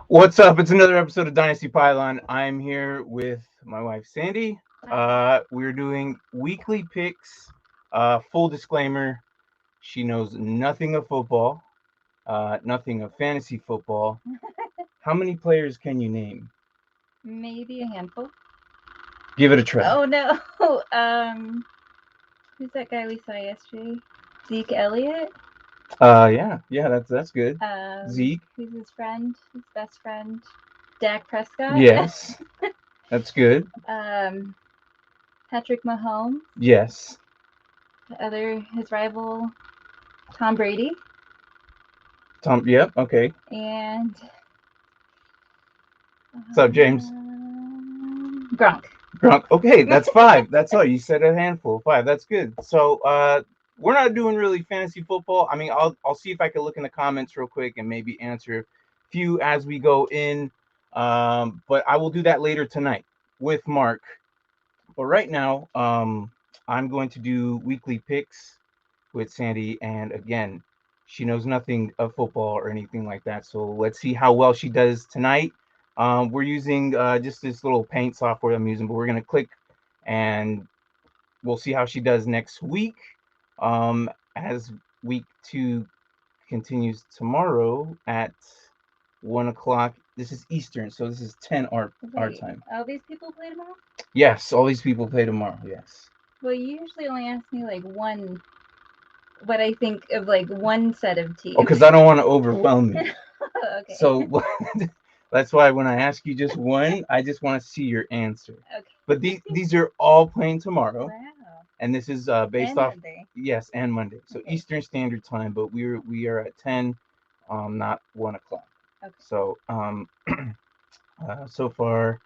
What's up? It's another episode of Dynasty Pylon. I'm here with my wife Sandy. We're doing weekly picks. Full disclaimer: she knows nothing of football, nothing of fantasy football. How many players can you name? Maybe a handful. Give it a try. Oh no. Who's that guy we saw yesterday? Zeke Elliott. Yeah, that's good. Zeke. Who's his friend? His best friend. Dak Prescott. Yes, that's good. Patrick Mahomes. Yes. His rival, Tom Brady. Tom. Yep. Okay. And What's up, James? Gronk. Gronk. Okay, that's five. That's all. You said a handful. Five. That's good. So we're not doing really fantasy football. I mean, I'll see if I can look in the comments real quick and maybe answer a few as we go in. But I will do that later tonight with Mark. But right now, I'm going to do weekly picks with Sandy, and again, she knows nothing of football or anything like that. So let's see how well she does tonight. We're using just this little paint software I'm using, but we're gonna click and we'll see how she does next week. As week 2 continues tomorrow at 1 o'clock. This is Eastern, so this is 10 our time. All these people play tomorrow? Yes, all these people play tomorrow. Yes. Well, you usually only ask me like one. What I think of like one set of teams. Oh, because I don't want to overwhelm you. Okay. So that's why when I ask you just one, I just want to see your answer. Okay. But these are all playing tomorrow. Wow. And this is based and off Monday. Yes, and Monday. So Okay. Eastern Standard Time, but we are at 10, not 1 o'clock. Okay. So so far,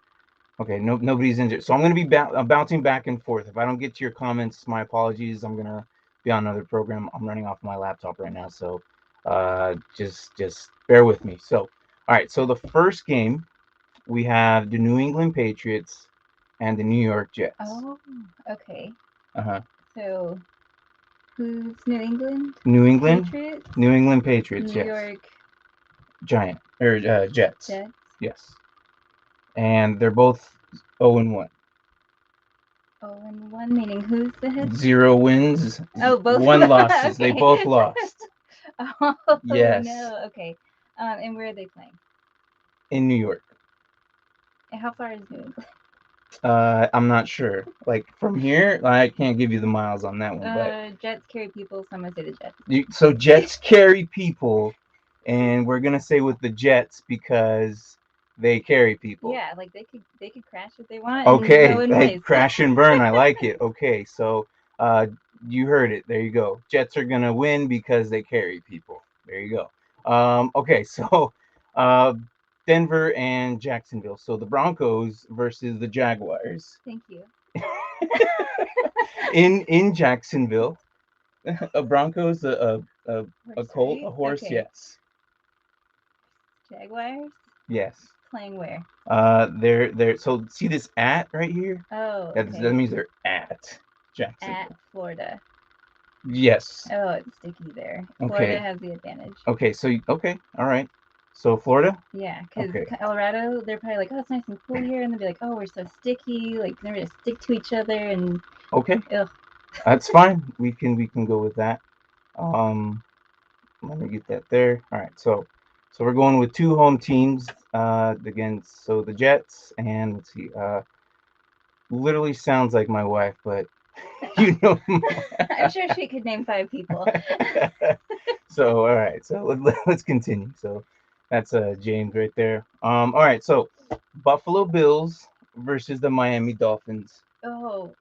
okay, nobody's injured. So I'm gonna be bouncing back and forth. If I don't get to your comments, my apologies. I'm gonna be on another program. I'm running off my laptop right now, so just bear with me. So all right, so the first game we have the New England Patriots and the New York Jets. Oh, okay. Uh-huh. So who's New England? New England Patriots? New England Patriots, New yes. York Jets. Jets. Yes. And they're both 0-1. 0-1, meaning who's the head? 0 wins. Oh, both 1 losses. Okay. They both lost. Oh Yes. no. Okay. And where are they playing? In New York. And how far is New England? I'm not sure. Like from here, I can't give you the miles on that one. But Jets carry people, so I'm gonna say the Jets. so Jets carry people, and we're gonna say with the Jets because they carry people. Yeah, like they could crash if they want. Okay, and go like crash and burn. I like it. Okay, so you heard it. There you go. Jets are gonna win because they carry people. There you go. Okay, so Denver and Jacksonville. So the Broncos versus the Jaguars. Thank you. in Jacksonville, a Broncos, a colt, a horse. Okay. Yes. Jaguars. Yes. Playing where? They're so see this at right here? Oh, That okay. means they're at Jacksonville. At Florida. Yes. Oh, it's sticky there. Okay. Florida has the advantage. Okay, so okay, all right. So Florida? Yeah, because Okay. Colorado, they're probably like, oh, it's nice and cool here, and they'll be like, oh, we're so sticky, like they're gonna stick to each other, and Okay. ugh. That's fine. We can go with that. Let me get that there. All right, so we're going with 2 home teams against so the Jets and let's see, literally sounds like my wife, but you know. I'm sure she could name 5 people. So all right, so let's continue. So that's James right there. All right, so Buffalo Bills versus the Miami Dolphins. Oh,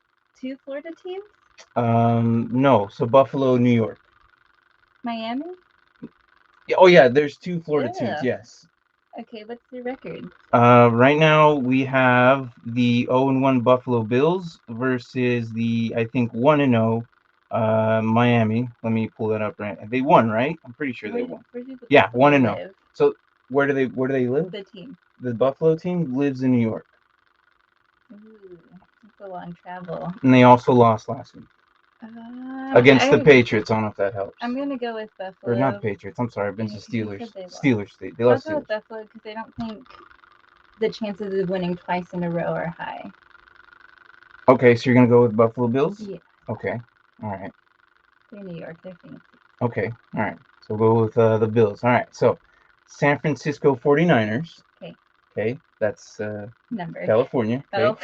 2 Florida teams? No, so Buffalo, New York. Miami? Oh yeah, there's 2 Florida teams. Yes. Okay, what's the record? Right now we have the 0-1 Buffalo Bills versus the I think 1-0 Miami. Let me pull that up. Right, they won, right? I'm pretty sure they won. Yeah, 1-0. So where do they live? The team. The Buffalo team lives in New York. Ooh, that's a long travel. And they also lost last week. against the Patriots. I don't know if that helps. I'm gonna go with Buffalo. Or not Patriots. I'm sorry. I've been to Steelers. You said they lost. Steelers. They I'll lost go with Steelers. Buffalo because I don't think the chances of winning twice in a row are high. Okay, so you're gonna go with Buffalo Bills? Yeah. Okay. All right. They're New York. They're fancy. Okay. All right. So we'll go with the Bills. All right. So San Francisco 49ers. Okay. Okay. That's Number. California. Okay. Oh.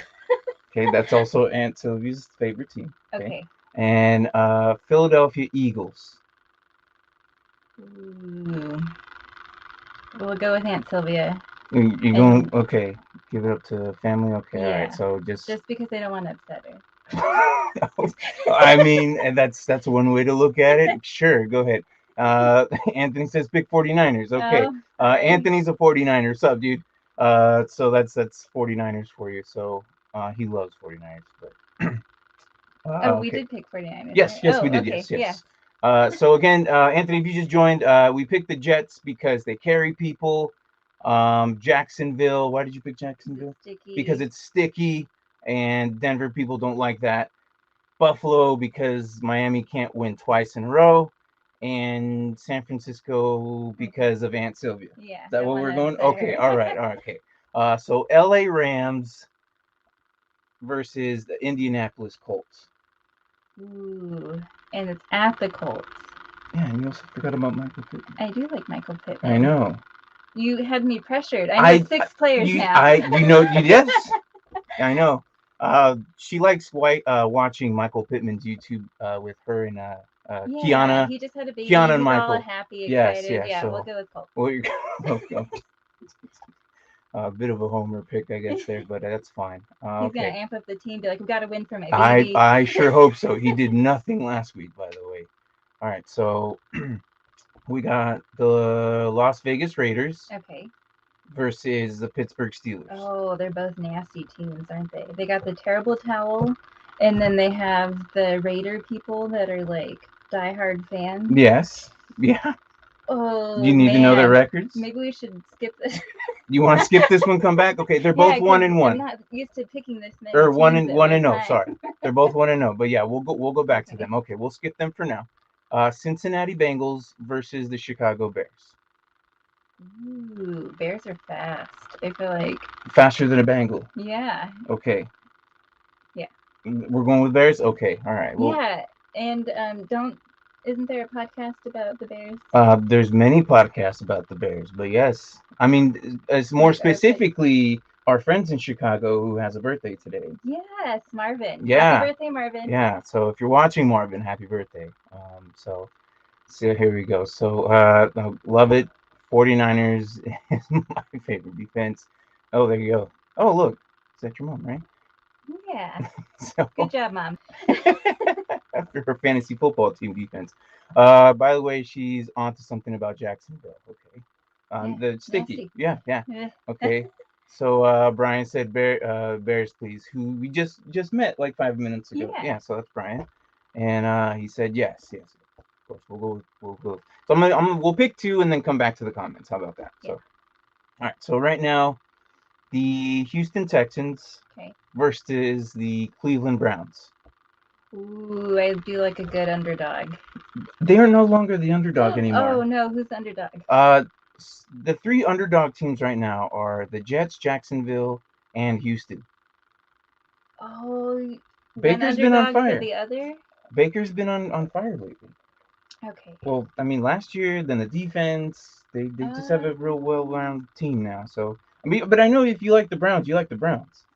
Okay. That's also Aunt Sylvia's favorite team. Okay. And Philadelphia Eagles. Ooh. We'll go with Aunt Sylvia. You're going okay. Give it up to family. Okay. Yeah. All right. So just because they don't want to upset her. I mean, and that's one way to look at it. Sure, go ahead. Anthony says pick 49ers. Okay. Oh, Anthony's a 49er sub, dude. So that's 49ers for you. So he loves 49ers, but we okay. did pick 49ers. Yes, right? yes, we did. Okay. Yes. So again, Anthony, if you just joined, we picked the Jets because they carry people. Jacksonville. Why did you pick Jacksonville? Sticky. Because it's sticky, and Denver people don't like that. Buffalo because Miami can't win twice in a row, and San Francisco because of Aunt Sylvia. Yeah. Is that what we're going? Okay. All right. Okay. So LA Rams versus the Indianapolis Colts. Ooh, and it's at the Colts. Yeah, and you also forgot about Michael Pittman. I do like Michael Pittman. I know. You had me pressured. I know 6 players now. Yes. I know. She likes watching Michael Pittman's YouTube with her and Kiana. He just had a baby. Kiana and He's Michael. all happy, excited. Yes. Yeah, So, we'll go with Colts. Well, a bit of a homer pick, I guess, there, but that's fine. He's gonna amp up the team, be like, "We got to win for my baby." I sure hope so. He did nothing last week, by the way. All right, so we got the Las Vegas Raiders. Okay. Versus the Pittsburgh Steelers. Oh, they're both nasty teams, aren't they? They got the terrible towel, and then they have the Raider people that are like diehard fans. Yes. Yeah. Oh, you need to know their records? Maybe we should skip this. You want to skip this one? Come back. Okay, they're both 1-1. I'm not used to picking this many. Or 1-0. Time. Sorry, they're both 1-0. But yeah, we'll go back to them. Okay, we'll skip them for now. Cincinnati Bengals versus the Chicago Bears. Ooh, Bears are fast. I feel like faster than a Bengal. Yeah. Okay. Yeah. We're going with Bears. Okay. All right. Well, yeah, and Isn't there a podcast about the Bears? There's many podcasts about the Bears, but yes, I mean, it's more specifically our friends in Chicago who has a birthday today. Yes, Marvin. Yeah. Happy birthday, Marvin. Yeah. So if you're watching, Marvin, happy birthday. So here we go. So love it. 49ers is my favorite defense. Oh, there you go. Oh, look. Is that your mom, right? Yeah. Good job, Mom. After her fantasy football team defense. By the way, she's onto something about Jacksonville. Okay. The sticky. Nasty. Yeah. Okay. So Brian said Bears, please, who we just met like 5 minutes ago. Yeah, so that's Brian. And he said yes. Of course, we'll go. So we'll pick two and then come back to the comments. How about that? Yeah. So, all right. So right now, the Houston Texans versus the Cleveland Browns. Ooh, I do like a good underdog. They are no longer the underdog anymore. Oh no, who's the underdog? The three underdog teams right now are the Jets, Jacksonville, and Houston. Oh, Baker's been on fire. The other? Baker's been on fire lately. Okay. Well, I mean, last year, then the defense, they just have a real well-rounded team now. So, I mean, but I know if you like the Browns, you like the Browns.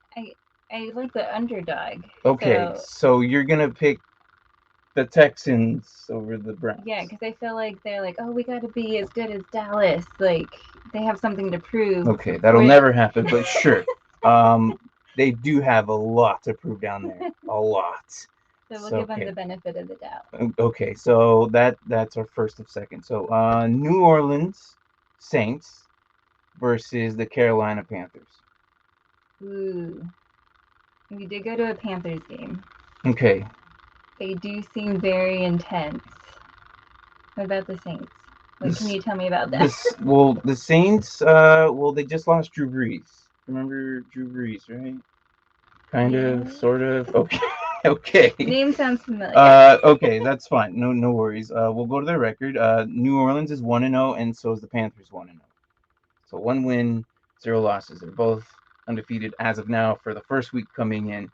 I like the underdog. Okay, so you're gonna pick the Texans over the Browns. Yeah, because I feel like they're like, oh, we got to be as good as Dallas. Like, they have something to prove. Okay, that'll never happen, but sure. They do have a lot to prove down there. A lot. So we'll give them the benefit of the doubt. Okay, so that's our first of second. So New Orleans Saints versus the Carolina Panthers. Ooh. We did go to a Panthers game. Okay. They do seem very intense. What about the Saints? What can you tell me about that? The Saints, they just lost Drew Brees. Remember Drew Brees, right? Kind of, sort of. Okay. Okay. Name sounds familiar. Okay, that's fine. No worries. We'll go to their record. New Orleans is 1-0, and so is the Panthers 1-0. So 1 win, 0 losses. They're both undefeated as of now for the first week coming in.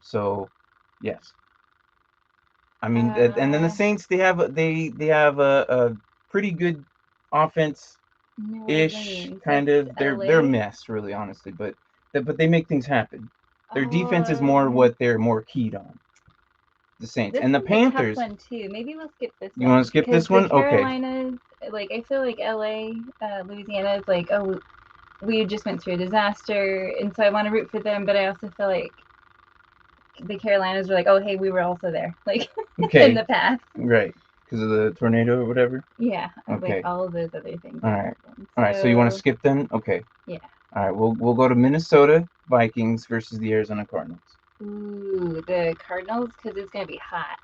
So yes, I mean, and then the Saints they have a pretty good offense New ish Orleans. kind That's of. They're a LA. mess, really, honestly, but they make things happen. Their defense is more Um, what they're more keyed on. The Saints this and the one's a tough Panthers. one too. Maybe we'll skip this You one want to skip because this the one? Okay. Carolinas, like I feel like LA, Louisiana is like, oh, we just went through a disaster, and so I want to root for them, but I also feel like the Carolinas are like, oh, hey, we were also there, like Okay. in the past. Right. Because of the tornado or whatever. Yeah. Okay. Like all of those other things. All right. All right. So you want to skip then? Okay. Yeah. All right. We'll go to Minnesota Vikings versus the Arizona Cardinals. Ooh, the Cardinals, because it's gonna be hot.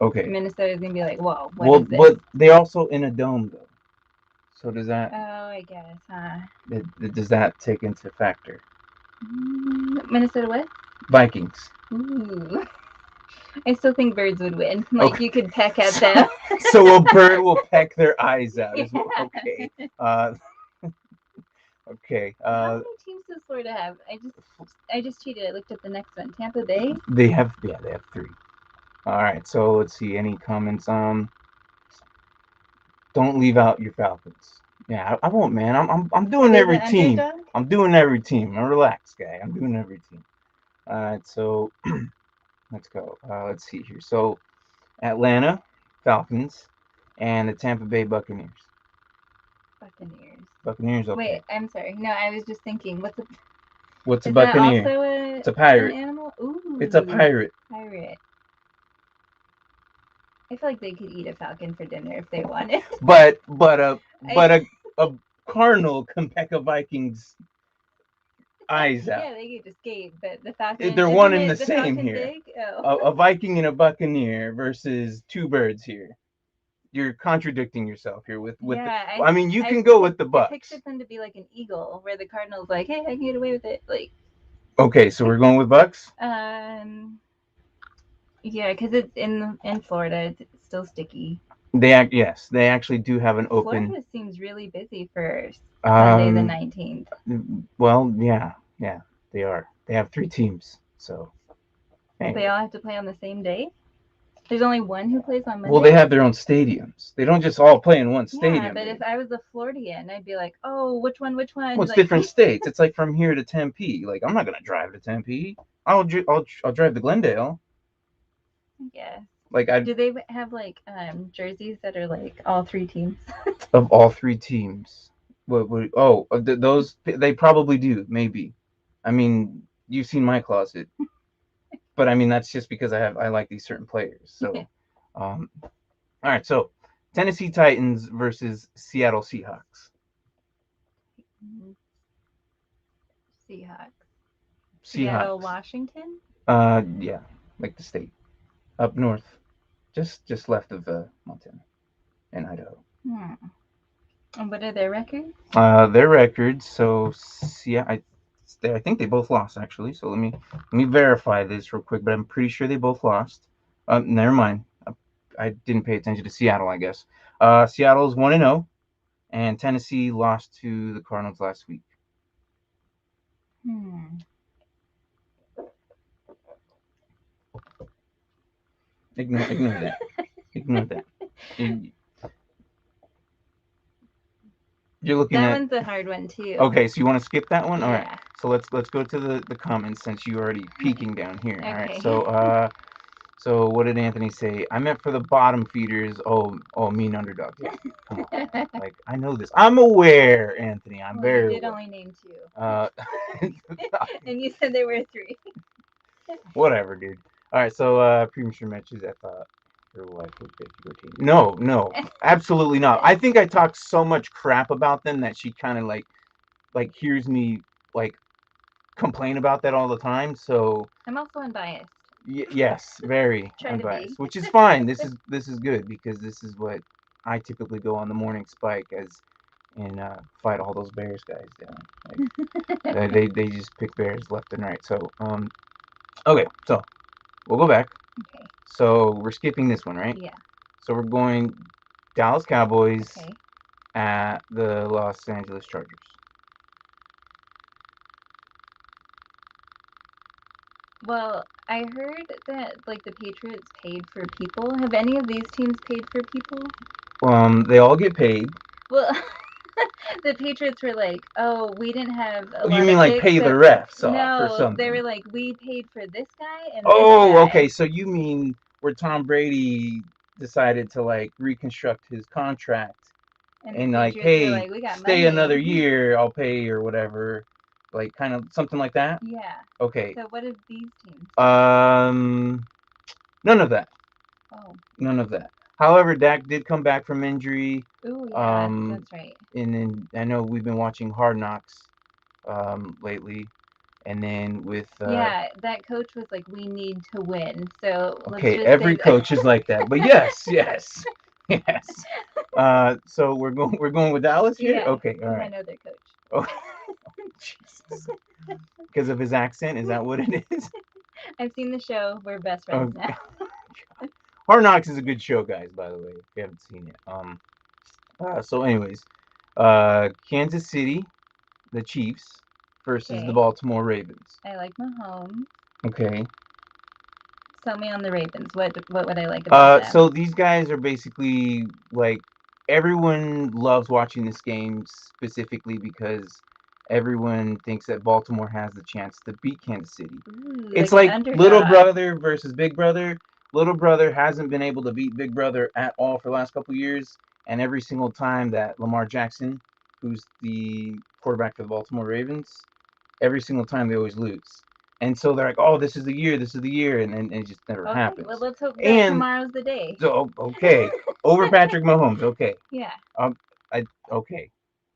Okay. Minnesota's gonna be like, whoa, what is this? But they also in a dome though. So does that? Oh, I guess, huh? Does that take into factor? Minnesota what? Vikings. Ooh. I still think birds would win. Like Okay. you could peck at them. So a bird will peck their eyes out. Yeah. Okay. Okay. How many teams does Florida have? I just cheated. I looked at the next one. Tampa Bay. They have 3. All right. So let's see. Any comments? Don't leave out your Falcons. Yeah, I won't, man. I'm doing every team. I'm doing every team. I'm relaxed, guy. I'm doing every team. All right. So let's go. Let's see here. So Atlanta Falcons and the Tampa Bay Buccaneers. Buccaneers. Okay. Wait, I'm sorry. No, I was just thinking. What's a Buccaneer? That also it's a pirate. An animal? Ooh. It's a pirate. Pirate. I feel like they could eat a falcon for dinner if they wanted. But a cardinal can peck a Viking's eyes out. Yeah, they could escape, but the falcon. They're one and the same here. Big? Oh. A Viking and a Buccaneer versus 2 birds here. You're contradicting yourself here with yeah, I mean, you can go with the Bucks. I pictured them to be like an eagle, where the Cardinals like, hey, I can get away with it. Like. Okay, so we're going with Bucks. Yeah, because it's in Florida. It's still sticky. They actually do have an open. Florida seems really busy for Sunday the 19th. Well, yeah, they are. They have 3 teams, so. Anyway. They all have to play on the same day. There's only one who plays on Monday. Well, they have their own stadiums. They don't just all play in one stadium. Yeah, but if I was a Floridian, I'd be like, oh, which one? Well, it's different states. It's like from here to Tempe. Like, I'm not gonna drive to Tempe. I'll drive to Glendale. Yeah. Like do they have like jerseys that are like all 3 teams? Of all 3 teams. Those they probably do, maybe. I mean, you've seen my closet. But I mean, that's just because I like these certain players. So all right, so Tennessee Titans versus Seattle Seahawks. Seattle, Washington? Yeah, like the state. Up north. Just left of Montana and Idaho. And what are their records? Their records. So I think they both lost actually. So let me verify this real quick. But I'm pretty sure they both lost. Never mind. I didn't pay attention to Seattle, I guess. Seattle's 1-0, and Tennessee lost to the Cardinals last week. Ignore that. Ignore that. You're looking that one's a hard one too. Okay, so you want to skip that one? Yeah. All right. So let's go to the comments since you're already peeking down here. Okay. All right. So what did Anthony say? I meant for the bottom feeders. Oh, mean underdog. Yeah. Come on. Like, I know this. I'm aware, Anthony. I'm very. You did only name 2. And you said there were 3. Whatever, dude. All right. So premature matches. I thought your wife would pick your team. No, absolutely not. I think I talk so much crap about them that she kind of like hears me like complain about that all the time. So I'm also unbiased. Yes, very unbiased, which is fine. This is good because this is what I typically go on the morning spike and fight all those Bears guys down. Like, they just pick Bears left and right. So okay, so We'll go back. Okay. So we're skipping this one, right? Yeah. So we're going Dallas Cowboys Okay. at the Los Angeles Chargers. Well, I heard that like the Patriots paid for people. Have any of these teams paid for people? They all get paid. Well, the Patriots were like, "Oh, we didn't have a You lot mean of like picks." pay the So refs off or no, they something? were like, "We paid for this guy and this Oh, guy." okay. So you mean where Tom Brady decided to like reconstruct his contract And the and like, Patriots were hey, like, "We got stay money." another year, I'll pay or whatever, like kind of something like that. Yeah. Okay. So what did these teams? None of that. Oh. None of that. However, Dak did come back from injury. Ooh, yeah, that's right. And then I know we've been watching Hard Knocks lately, and then with Yeah, that coach was like, "We need to win." So let's okay, just say every that. coach is like that. But yes, yes, yes. So we're going with Dallas here. Yeah, Okay, all because I right. know their coach. Oh, Jesus. Because of his accent, is that what it is? I've seen the show. We're best Oh, friends now. Hard Knocks is a good show, guys. By the way, if you haven't seen it. So, anyways, Kansas City, the Chiefs versus the Okay. Baltimore Ravens. I like Mahomes. Okay. Sell me on the Ravens. What would I like about them? So these guys are basically like everyone loves watching this game specifically because everyone thinks that Baltimore has the chance to beat Kansas City. Ooh, It's like like an underdog. little brother versus big brother. Little brother hasn't been able to beat big brother at all for the last couple of years, and every single time that Lamar Jackson, who's the quarterback for the Baltimore Ravens, every single time they always lose. And so they're like, "Oh, this is the year, and it just never Okay, happens." well, let's hope that And tomorrow's the day. so okay, over Patrick Mahomes. Okay, Yeah. Okay.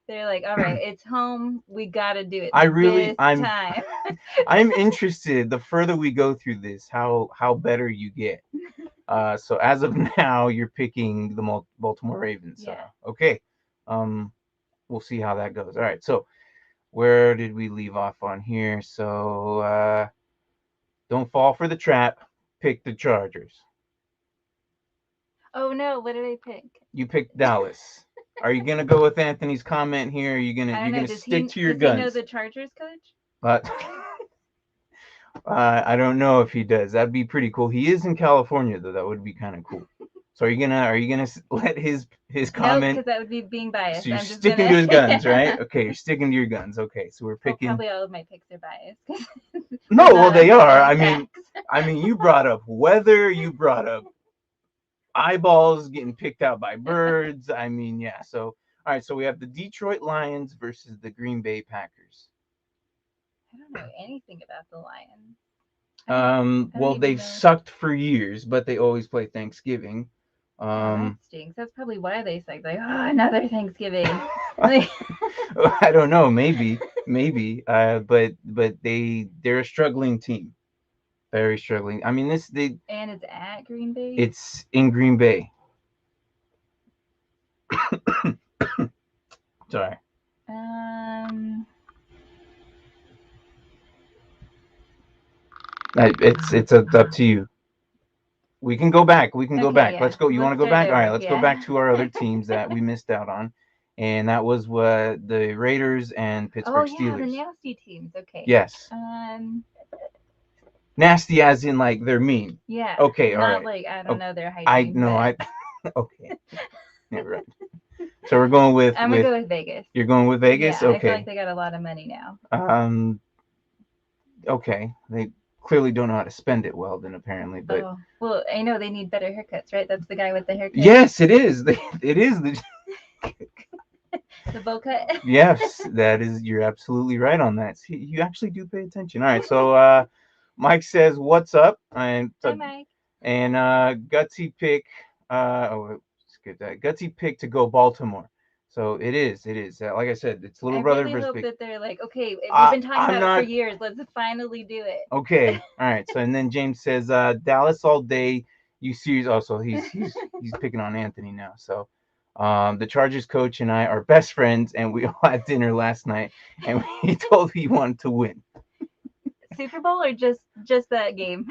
They're like, all right, it's home. We gotta do it I'm time. I'm interested. The further we go through this, how better you get. So as of now, you're picking the Baltimore Ravens. Yeah. Okay. We'll see how that goes. All right. So where did we leave off on here? So don't fall for the trap. Pick the Chargers. Oh no, what did I pick? You picked Dallas. Are you gonna go with Anthony's comment here? Are you I don't know. gonna stick to your does he know guns? the Chargers coach? But I don't know if he does. That'd be pretty cool. He is in California though. That would be kind of cool. So are you gonna let his Nope, comment? because that would be being biased. So you're I'm just sticking gonna. to his guns, right? Okay, you're sticking to your guns. Okay, so we're Well, picking. probably all of my picks are biased. No, They're well not they are. I facts. mean, you brought up weather. You brought up eyeballs getting picked out by birds. I mean, yeah. So all right, so we have the Detroit Lions versus the Green Bay Packers. I don't know anything about the Lions. Well, even they've know. sucked for years, but they always play Thanksgiving. Oh, that stinks. That's probably why they suck. Like, oh, another Thanksgiving. Like, I don't know, maybe, but they're a struggling team, very struggling. I mean, and it's at Green Bay. it's in Green Bay. Sorry. It's up to you. We can go back. Okay, yeah. Let's go. You want to go start back? All right, over, let's go yeah. back to our other teams that we missed out on, and that was what the Raiders and Pittsburgh Oh yeah, the Steelers. nasty teams. Okay. Yes. Nasty as in like they're mean. Yeah. Okay, all Not right. like I don't know their hygiene. I know I. Okay. Yeah, right. So we're going with. I'm gonna go with Vegas. You're going with Vegas. Yeah, Okay. I feel like they got a lot of money now. Okay. They clearly don't know how to spend it well, then apparently. But well, I know they need better haircuts, right? That's the guy with the haircut. yes, it is. It is the. The bow cut. Yes, that is. You're absolutely right on that. See, you actually do pay attention. All right, so Mike says, "What's up?" And Hi, Mike. And gutsy pick. Skip that. Gutsy pick to go Baltimore. So it is. Like I said, it's little brother really versus hope big. that they're like, okay, we've been talking about it for years. Let's finally do it. Okay. All right. So and then James says, Dallas all day. You serious? Oh, so he's picking on Anthony now. So. The Chargers coach and I are best friends, and we all had dinner last night, and he told me he wanted to win. Super Bowl or just that game?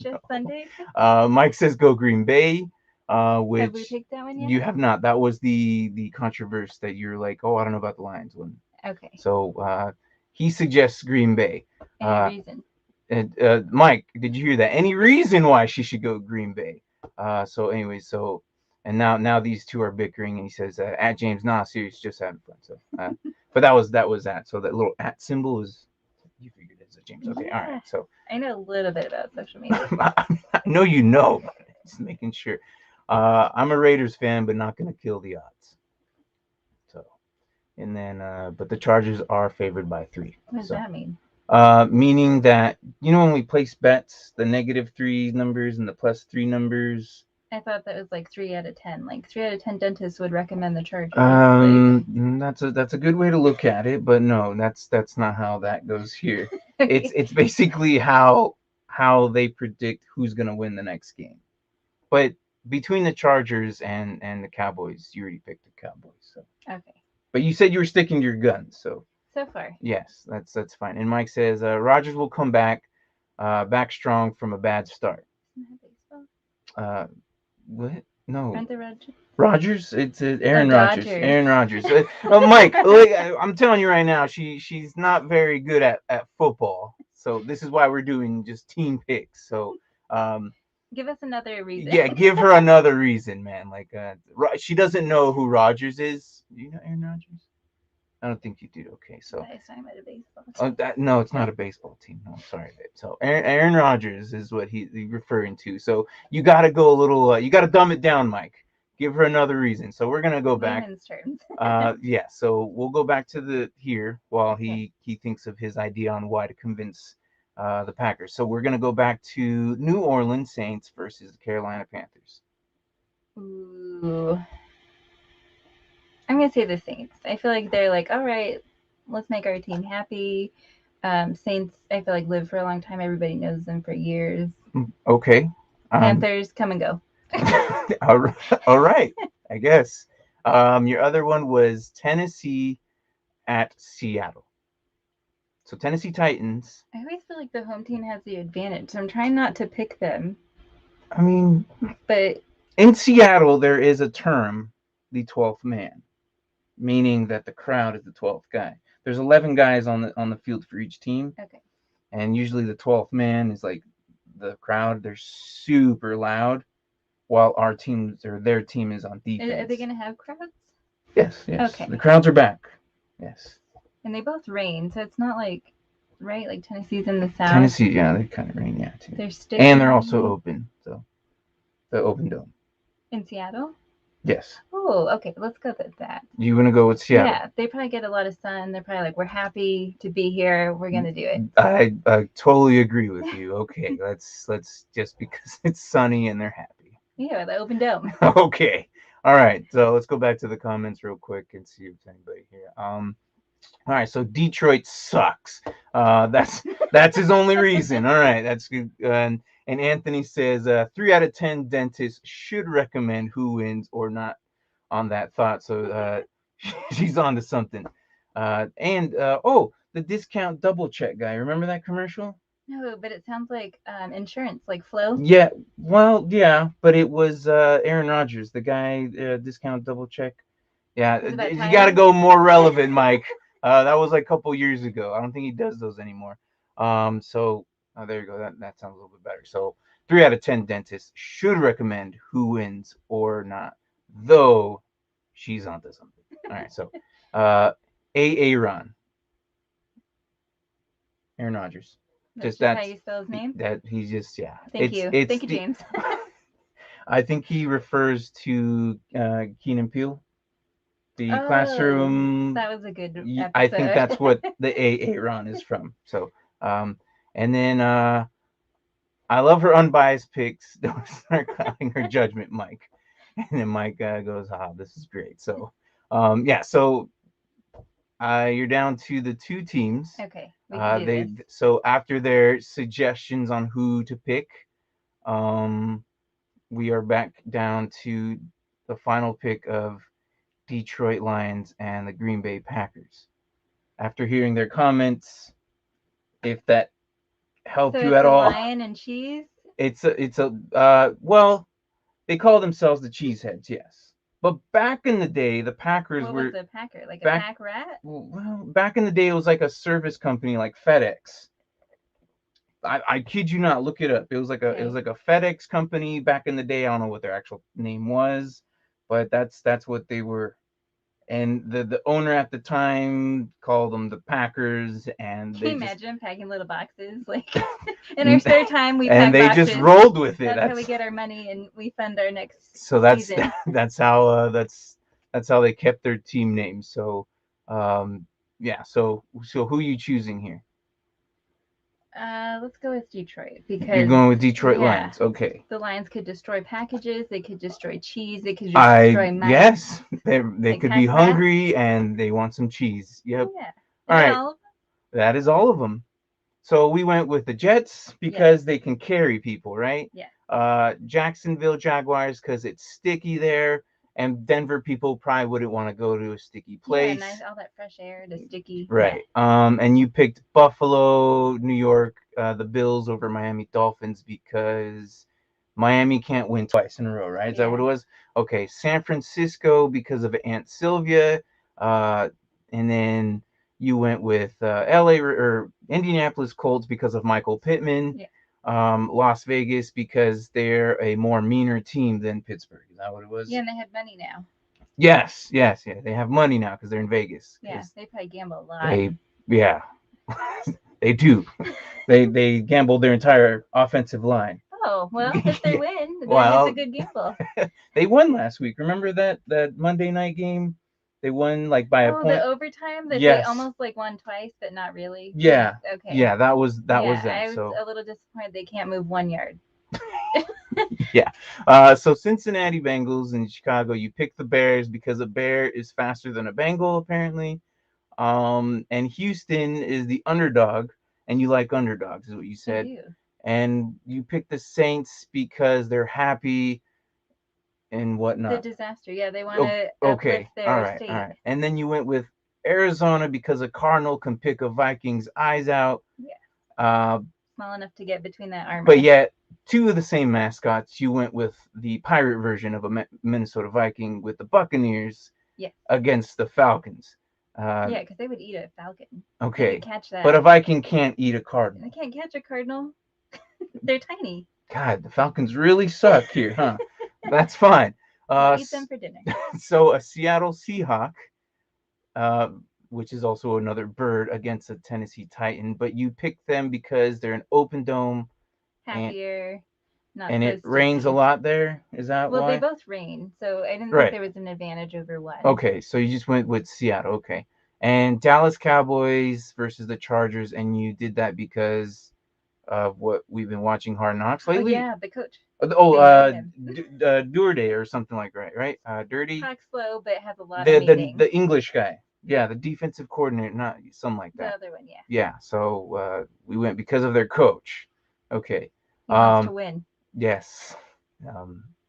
Just Sunday? Mike says go Green Bay, Have we which picked that one yet? you have not. That was the controversy that you're like, oh, I don't know about the Lions one. Okay. So he suggests Green Bay. Any reason? And Mike, did you hear that? Any reason why she should go Green Bay? So anyway, and now these two are bickering, and he says at James, nah, serious, just having fun. So, but that was that. So that little at symbol is, you figured it's a James. Okay, all right. So I know a little bit about social media. I know you know, but just making sure. I'm a Raiders fan, but not gonna kill the odds. So, and then but the Chargers are favored by 3. What does that mean? Meaning that, when we place bets, the -3 numbers and the +3 numbers. I thought that was like 3 out of 10. Like 3 out of 10 dentists would recommend the Chargers. That's a good way to look at it, but no, that's not how that goes here. It's basically how they predict who's gonna win the next game. But between the Chargers and the Cowboys, you already picked the Cowboys. So. Okay. But you said you were sticking to your guns, so. So far. Yes, that's fine. And Mike says Rodgers will come back strong from a bad start. What? No. Aren't they Rodgers? Rodgers? It's Aaron Rodgers. Dodgers. Aaron Rodgers. Mike, look, I'm telling you right now, she's not very good at football. So this is why we're doing just team picks. So give us another reason. Yeah, give her another reason, man. Like she doesn't know who Rodgers is. Do you know Aaron Rodgers? I don't think you do. Okay, so. I was talking about a baseball team. No, it's not a baseball team. No, I'm sorry, babe. So Aaron Rodgers is what he's referring to. So you got to go a little. You got to dumb it down, Mike. Give her another reason. So we're gonna go back. Yeah. So we'll go back to here while he thinks of his idea on why to convince the Packers. So we're gonna go back to New Orleans Saints versus the Carolina Panthers. Ooh. I'm going to say the Saints. I feel like they're like, all right, let's make our team happy. Saints, I feel like, live for a long time. Everybody knows them for years. Okay. Panthers, come and go. All right, I guess. Your other one was Tennessee at Seattle. So Tennessee Titans. I always feel like the home team has the advantage, so I'm trying not to pick them. I mean, but in Seattle, there is a term, the 12th man, meaning that the crowd is the 12th guy. There's 11 guys on the field for each team. Okay. And usually the 12th man is like the crowd. They're super loud, while their team is on defense. Are they going to have crowds? Yes. Okay. The crowds are back. Yes. And they both rain, so it's not like, right? Like Tennessee's in the south. Tennessee, yeah, they kind of rain, yeah, too. They're also open, so the open dome. In Seattle? Yes. Oh, okay. Let's go with that. You want to go with Seattle? Yeah, they probably get a lot of sun. They're probably like, we're happy to be here. We're gonna do it. I totally agree with you. Okay, let's just because it's sunny and they're happy. Yeah, the open dome. Okay. All right. So let's go back to the comments real quick and see if there's anybody here. All right. So Detroit sucks. That's his only reason. All right. That's good. And Anthony says 3 out of 10 dentists should recommend who wins or not on that thought. So she's on to something. The discount double check guy. Remember that commercial? No, but it sounds like insurance, like Flo. Yeah. Well, yeah, but it was Aaron Rodgers, the guy, discount double check. Yeah, you got to go more relevant, Mike. That was like a couple years ago. I don't think he does those anymore. There you go. That sounds a little bit better. So 3 out of 10 dentists should recommend who wins or not, though she's onto something. All right. So Aaron Rodgers. That's how you spell his name? That he's just, yeah. Thank you, James. I think he refers to Key and Peele. The classroom. That was a good episode. I think that's what the Aaron is from. So and then I love her unbiased picks. Don't start calling her judgment, Mike. And then Mike goes, this is great. So so you're down to the 2 teams. Okay. So after their suggestions on who to pick, we are back down to the final pick of Detroit Lions and the Green Bay Packers. After hearing their comments, if that helped you at all. Lion and cheese? Well, they call themselves the Cheeseheads, yes. But back in the day, the Packers What were was a packer? Like a back. pack rat? Well, back in the day, it was like a service company like FedEx. I kid you not, look it up. It was like a FedEx company back in the day. I don't know what their actual name was, but that's what they were. And the owner at the time called them the Packers, and Can you they just imagine packing little boxes? Like in our spare time, we and pack they just boxes. rolled with it. That's how we get our money and we fund our next So season. that's how they kept their team name. So yeah. So who are you choosing here? Let's go with Detroit You're because going with Detroit yeah, Lions. Okay. the Lions could destroy packages, they could destroy cheese, they could I destroy money. Yes, they Like could be pack rats. hungry and they want some cheese. Yep. Yeah. Is All that right. all of That is all of them. So we went with the Jets because they can carry people, right? Yeah. Jacksonville Jaguars because it's sticky there, and Denver people probably wouldn't want to go to a sticky Yeah, place. nice, all that fresh air, the sticky. Right. And you picked Buffalo, New York, the Bills over Miami Dolphins because Miami can't win twice in a row, right? Is that what it Yeah. was? Okay. San Francisco because of Aunt Sylvia, and then you went with LA or Indianapolis Colts because of Michael Pittman. Yeah. Las Vegas because they're a more meaner team than Pittsburgh. Is that what it was? Yeah, and they have money now. Yes, yes, yeah. They have money now because they're in Vegas. Yeah, they probably gamble a lot. Yeah, they do. They gambled their entire offensive line. Oh, well, if they win, then Well, it's a good gamble. They won last week. Remember that Monday night game? They won like by a Oh, point. the overtime that Yes. they almost like won twice, but not really. Yeah. Okay. Yeah, that was Yeah, them. I was So a little disappointed they can't move 1 yard. yeah. So Cincinnati Bengals in Chicago, you picked the Bears because a bear is faster than a Bengal apparently. And Houston is the underdog, and you like underdogs, is what you I said. do. And you picked the Saints because they're happy and The whatnot. disaster. Yeah, they want to Okay. uplift their All right. state. All right. And then you went with Arizona because a Cardinal can pick a Viking's eyes out. Yeah. Uh, Small enough to get between that armor. but yet, two of the same mascots. You went with the pirate version of a Minnesota Viking with the Buccaneers Yeah. against the Falcons. Yeah, because they would eat a falcon. They Okay. could catch that. But a Viking can't eat a cardinal. They can't catch a cardinal. They're tiny. God, the Falcons really suck here, huh? That's fine. We'll eat them for dinner. So a Seattle Seahawk, which is also another bird against a Tennessee Titan, but you picked them because they're an open dome Happier. Not and so it rains a sticky. lot there. Is that Well, why? they both rain, so I didn't Right. think there was an advantage over one. Okay, so you just went with Seattle. Okay. And Dallas Cowboys versus the Chargers, and you did that because of what we've been watching Hard Knocks Oh lately. yeah, the coach. Dourday or something like that, right? Dirty. Talks slow, but has a lot of meaning. The English guy. Yeah, the defensive coordinator, not something like The that. other one, yeah. Yeah, so we went because of their coach. Okay. He wants to win. Yes.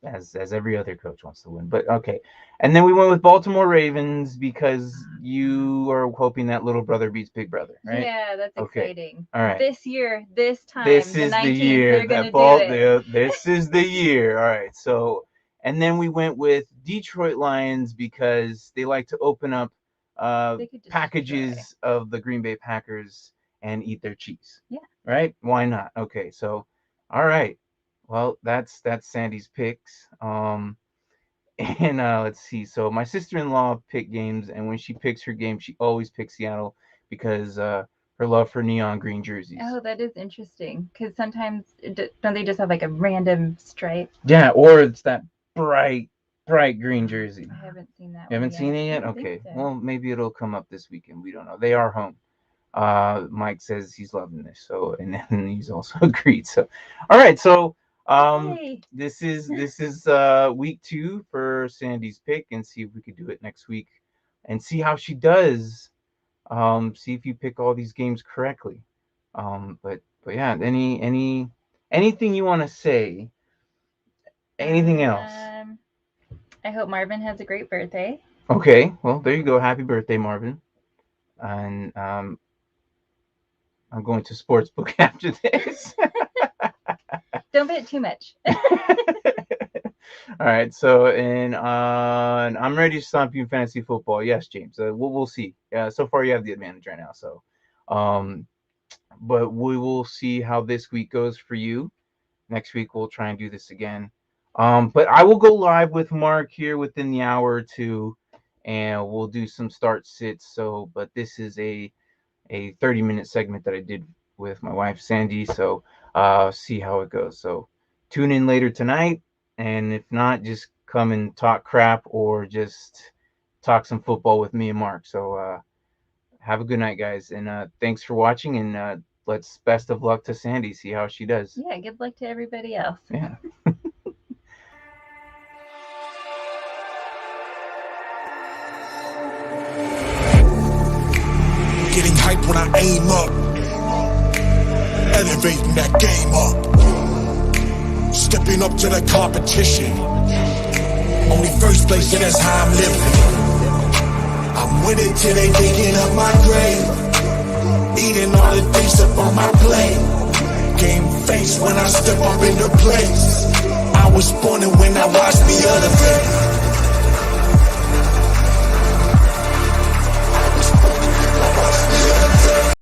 As every other coach wants to win. But okay. And then we went with Baltimore Ravens because you are hoping that little brother beats big brother, right? Yeah, that's Okay. exciting. All right. This year, this time, This the is 19th, the year they're gonna that do it. this is the year. All right. So, and then we went with Detroit Lions because they like to open up They could packages of the Green Bay Packers and eat their cheese. Yeah. Right? Why not? Okay. So, all right. Well, that's Sandy's picks. And let's see. So my sister-in-law picked games, and when she picks her game, she always picks Seattle because her love for neon green jerseys. Oh, that is interesting. Because sometimes don't they just have like a random stripe? Yeah, or it's that bright green jersey. I haven't seen that. You haven't seen it yet? Okay. Well, maybe it'll come up this weekend. We don't know. They are home. Mike says he's loving this, so and then he's also agreed. So, all right. So this is week 2 for Sandy's pick, and see if we could do it next week, and see how she does. See if you pick all these games correctly. But yeah, anything you want to say? Anything else? I hope Marvin has a great birthday. Okay, well there you go. Happy birthday, Marvin. And I'm going to Sportsbook after this. Don't bet too much. All right, so and I'm ready to stomp you in fantasy football. Yes, James. We'll see. So far you have the advantage right now. So, but we will see how this week goes for you. Next week we'll try and do this again. But I will go live with Mark here within the hour or two, and we'll do some start sits. So, but this is a 30-minute segment that I did with my wife Sandy. So, see how it goes. So, tune in later tonight. And if not, just come and talk crap or just talk some football with me and Mark. So have a good night, guys. And thanks for watching. And let's best of luck to Sandy. See how she does. Yeah, good luck to everybody else. Yeah. Getting hype when I aim up. Elevating that game up. Stepping up to the competition. Only first place, and that's how I'm living. I'm winning till they digging up my grave. Eating all the things up on my plate. Game face when I step up into place. I was born and when I watched me elevate.